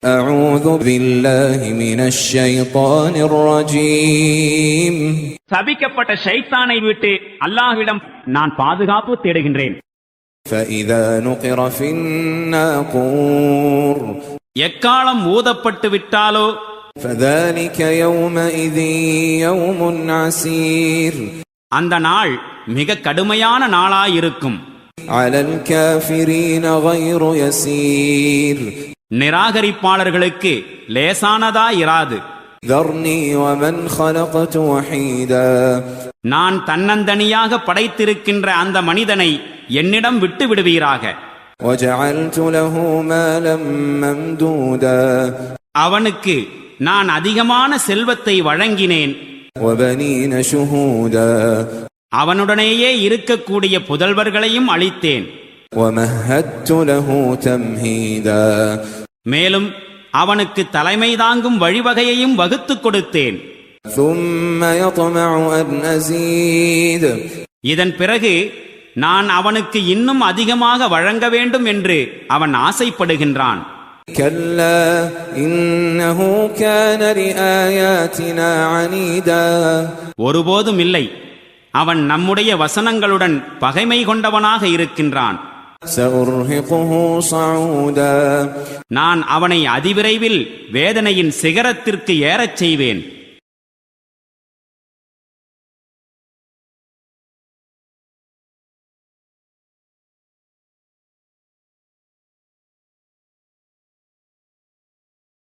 أعوذ بالله من الشيطان الرجيم சபிக்கப்பட்ட ஷைத்தானை விட்டு அல்லாஹ்விடம் நான் பாதுகாப்பு தேடுகின்றேன். فإذا نقر في الناقور எக்காலம் ஊதப்பட்டு விட்டாலோ فذلك يومئذ يوم عسير அந்த நாள் மிக கடுமையான நாளாயிருக்கும். على الكافرين غير يسير நிராகரிப்பாளர்களுக்கு லேசானதாயிராது. ذرني ومن خلقت وحيدا நான் தன்னந்தனியாக படைத்திருக்கின்ற அந்த மனிதனை என்னிடம் விட்டு விடுவீராக. وجعلت له مالا ممدودا அவனுக்கு நான் அதிகமான செல்வத்தை வழங்கினேன். وبنين شهودا அவனுடனேயே இருக்கக்கூடிய புதல்வர்களையும் அளித்தேன். ومهدت له تمهيدا மேலும் அவனுக்கு தலைமை தாங்கும் வழிவகையையும் வகுத்துக் கொடுத்தேன். ثم يطمع أن أزيد இதன் பிறகு நான் அவனுக்கு இன்னும் அதிகமாக வழங்க வேண்டும் என்று அவன் ஆசைப்படுகின்றான். كلا إنه كان لآياتنا عنيدا ஒருபோதும் இல்லை, அவன் நம்முடைய வசனங்களுடன் பகைமை கொண்டவனாக இருக்கின்றான். سأرهقه صعودا நான் அவனை அதிவிரைவில் வேதனையின் சிகரத்திற்கு ஏறச் செய்வேன்.